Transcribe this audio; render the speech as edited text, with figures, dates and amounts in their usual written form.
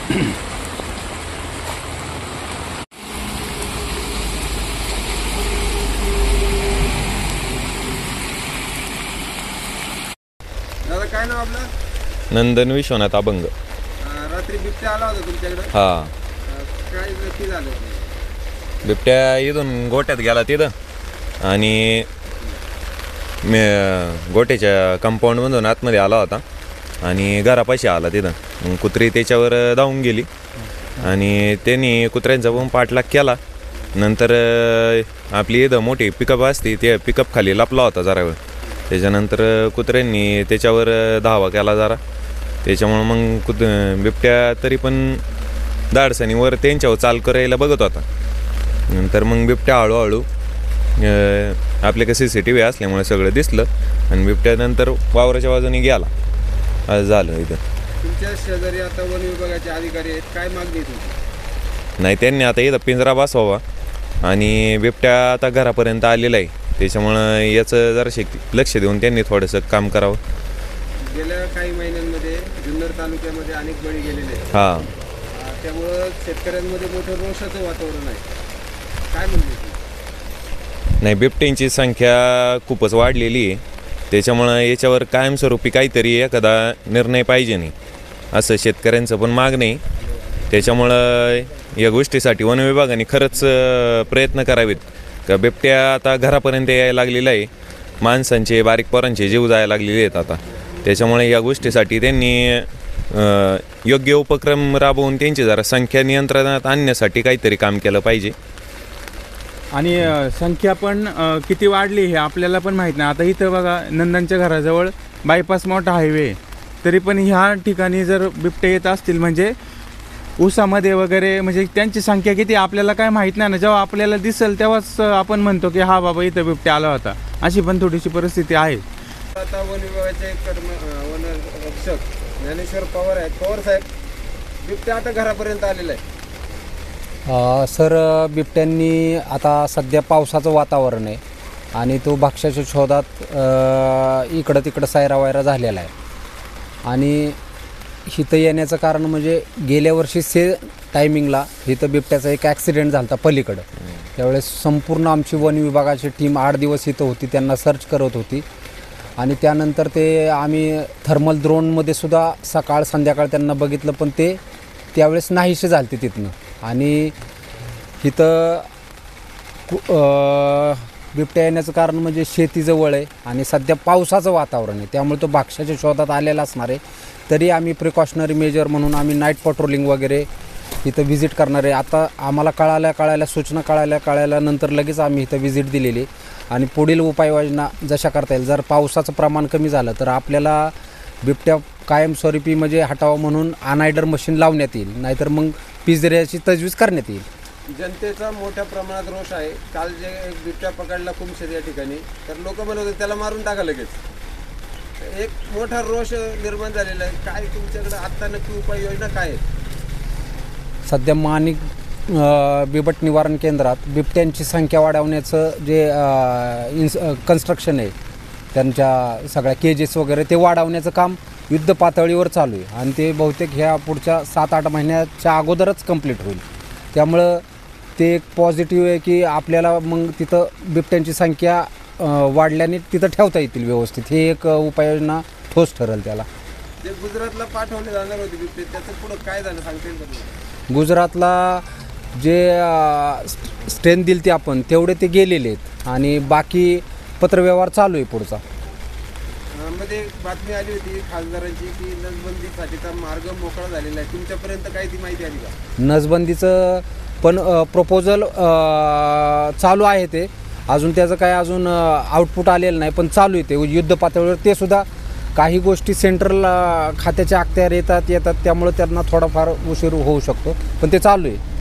दादा काय नाव आपलं? नंदन विश्वनाथ अभंग. रात्री बिबट्या आला होता तुमच्याकडे? हा, काय नक्की झालं? बिबट्या इथून गोट्यात गेला तिथं आणि गोट्याच्या कंपाऊंडमधून आतमध्ये आला होता आणि घरापाशी आला तिथं. मग कुत्री त्याच्यावर धावून गेली आणि त्यांनी कुत्र्यांचा पण पाठलाग केला. नंतर आपली इथं मोठी पिकअप असते ते पिकअप खाली लपला होता जरा वेळ. त्याच्यानंतर कुत्र्यांनी त्याच्यावर धावा केला जरा. त्याच्यामुळं मग बिबट्या तरी पण धाडसणीवर त्यांच्यावर चाल करायला बघत होता. नंतर मग बिबट्या हळूहळू आपले का CCTV असल्यामुळे सगळं दिसलं आणि बिबट्यानंतर वावराच्या बाजूने गेला. असं झालं इथं. तुमच्या शेजारी आता वन विभागाचे अधिकारी आहेत, काय मागणी तुमची? नाही, त्यांनी आता इथं पिंजरा बसवावा आणि बिबट्या आता घरापर्यंत आलेला आहे. त्याच्यामुळं याचं जरा लक्ष देऊन त्यांनी थोडंसं काम करावं. गेल्या काही महिन्यांमध्ये जुन्नर तालुक्यामध्ये अनेक बळी गेलेले आहेत. हां, त्यामुळं शेतकऱ्यांमध्ये मोठं रोषाचं वातावरण आहे. काय म्हणते? नाही, बिबट्यांची संख्या खूपच वाढलेली आहे. त्याच्यामुळं याच्यावर कायमस्वरूपी काहीतरी एखादा निर्णय पाहिजे नाही असं शेतकऱ्यांचं पण मागणं आहे. त्याच्यामुळं या गोष्टीसाठी वन विभागाने खरंच प्रयत्न करावेत. का बिबट्या आता घरापर्यंत यायला लागलेला आहे. माणसांचे बारीक पोरांचे जीव जायला लागलेले आहेत आता. त्याच्यामुळे या गोष्टीसाठी त्यांनी योग्य उपक्रम राबवून त्यांची जरा संख्या नियंत्रणात आणण्यासाठी काहीतरी काम केलं पाहिजे. आणि संख्या पण किती वाढली हे आपल्याला पण माहीत नाही. आता इथं बघा, नंदनच्या घराजवळ बायपास मोठा हायवे, तरी पण ह्या ठिकाणी जर बिबटे येत असतील म्हणजे ऊसामध्ये वगैरे, म्हणजे त्यांची संख्या किती आपल्याला काय माहीत नाही ना. जेव्हा आपल्याला दिसेल तेव्हाच आपण म्हणतो की हा बाबा इथं बिबट्या आला होता. अशी पण थोडीशी परिस्थिती आहे. आता वन विभागाचे वन रक्षक ज्ञानेश्वर पवार आहेत. पवार साहेब, बिबट्या आता घरापर्यंत आलेला आहे. सर, बिबट्यांनी आता सध्या पावसाचं वातावरण आहे आणि तो भक्ष्याच्या शोधात इकडं तिकडं सायरावायरा झालेला आहे. आणि इथं येण्याचं कारण म्हणजे गेल्या वर्षी टायमिंगला इथं बिबट्याचा एक ॲक्सिडेंट झाला होता पलीकडं. त्यावेळेस संपूर्ण आमची वन विभागाची टीम 8 दिवस इथं होती, त्यांना सर्च करत होती. आणि त्यानंतर ते आम्ही थर्मल ड्रोनमध्ये सुद्धा सकाळ संध्याकाळ त्यांना बघितलं, पण ते त्यावेळेस नाहीसे झालते तिथनं. आणि इथं बिबट्या येण्याचं कारण म्हणजे शेतीजवळ आहे आणि सध्या पावसाचं वातावरण आहे, त्यामुळे तो भक्ष्याच्या शोधात आलेला असणार आहे. तरी आम्ही प्रिकॉशनरी मेजर म्हणून आम्ही नाईट पेट्रोलिंग वगैरे इथं व्हिजिट करणार आहे. आता आम्हाला कळाल्या सूचना कळाल्यानंतर लगेच आम्ही इथं व्हिजिट दिलेली आणि पुढील उपाययोजना जशा करता येईल. जर पावसाचं प्रमाण कमी झालं तर आपल्याला बिबट्या कायमस्वरूपी म्हणजे हटावा म्हणून अनायडर मशीन लावण्यात येईल, नाहीतर मग पिंजऱ्याची तजवीज करण्यात येईल. जनतेचा मोठ्या प्रमाणात रोष आहे. काल जे एक बिबट्या पकडला कुमशेर या ठिकाणी, तर लोक म्हणत होते त्याला मारून टाका लगेच. एक मोठा रोष निर्माण झालेला आहे. काय तुमच्याकडे आत्ता नक्की उपाययोजना काय आहेत? सध्या माणिक बिबट निवारण केंद्रात बिबट्यांची संख्या वाढवण्याचं जे कन्स्ट्रक्शन आहे, त्यांच्या सगळ्या केजेस वगैरे ते वाढवण्याचं काम युद्ध पातळीवर चालू आहे आणि ते बहुतेक ह्या पुढच्या 7-8 महिन्याच्या अगोदरच कंप्लीट होईल. त्यामुळं ते एक पॉझिटिव्ह आहे की आपल्याला मग तिथं बिबट्यांची संख्या वाढल्याने तिथं ठेवता येतील व्यवस्थित. हे एक उपाययोजना ठोस ठरेल. त्याला जे गुजरातला पाठवले जाणार होते बिबटे, त्याचं पुढं काय झालं सांगता येईल का? गुजरातला जे स्ट्रेंथ दिली ती आपण तेवढे ते गेलेले आहेत आणि बाकी पत्रव्यवहार चालू आहे पुढचा. मध्ये बातमी आली होती खासदारांची की नसबंदीसाठीचा मार्ग मोकळा झालेला आहे. तुमच्यापर्यंत काही ती माहिती आली का? नसबंदीचं पण प्रपोजल चालू आहे. ते अजून त्याचं काय अजून आउटपुट आलेलं नाही, पण चालू आहे ते युद्ध पातळीवर. ते सुद्धा काही गोष्टी सेंट्रल खात्याच्या अखत्यार येतात त्यामुळे त्यांना थोडाफार उशीर होऊ शकतो, पण ते चालू आहे.